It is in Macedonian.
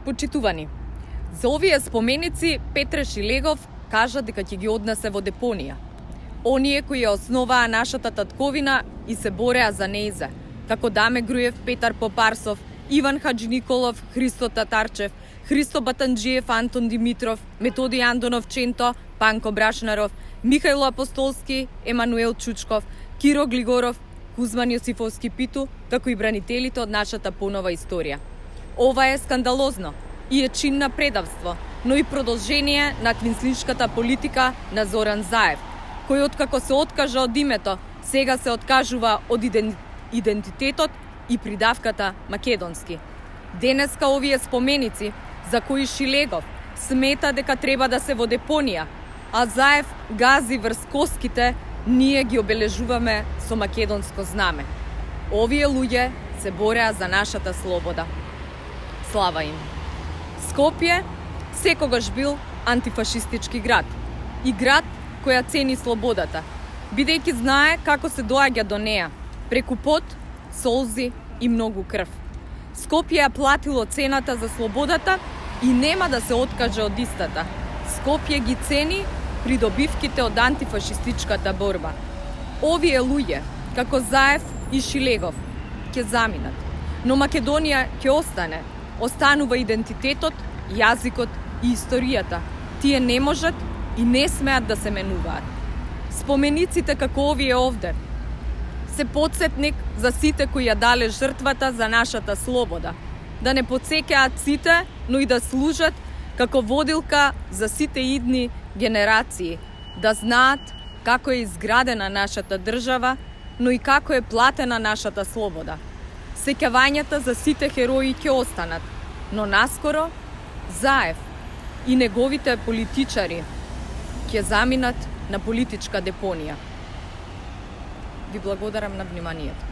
Почитувани, за овие споменици Петре Шилегов кажа дека ќе ги однесе во депонија. Оние кои ја основаа нашата татковина и се бореа за нејзе, како Даме Груев, Петар Попарсов, Иван Хаджи Николов, Христо Татарчев, Христо Батанджиев, Антон Димитров, Методи Андонов Ченто, Панко Брашнаров, Михајло Апостолски, Емануел Чучков, Киро Глигоров, Кузман Јосифовски Питу, како и бранителите од нашата понова историја. Ова е скандалозно и е чин на предавство, но и продолжение на квинслишката политика на Зоран Заев, кој откако се откажа од името, сега се откажува од идентитетот и придавката македонски. Денеска овие споменици, за кои Шилегов смета дека треба да се во депонија, а Заев гази врз коските, ние ги обележуваме со македонско знаме. Овие луѓе се бореа за нашата слобода. Слава им! Скопје секогаш бил антифашистички град и град која цени слободата, бидејќи знае како се доаѓа до неа, преку пот, солзи и многу крв. Скопје ја платило цената за слободата и нема да се откаже од истата. Скопје ги цени придобивките од антифашистичката борба. Овие луѓе, како Заев и Шилегов, ќе заминат, но Македонија ќе остане. Останува идентитетот, јазикот и историјата. Тие не можат и не смеат да се менуваат. Спомениците како овие овде се потсетник за сите кои ја дале жртвата за нашата слобода. Да не потсеќаат сите, но и да служат како водилка за сите идни генерации. Да знаат како е изградена нашата држава, но и како е платена нашата слобода. Сеќавањата за сите херои ќе останат, но наскоро Заев и неговите политичари ќе заминат на политичка депонија. Ви благодарам на вниманието.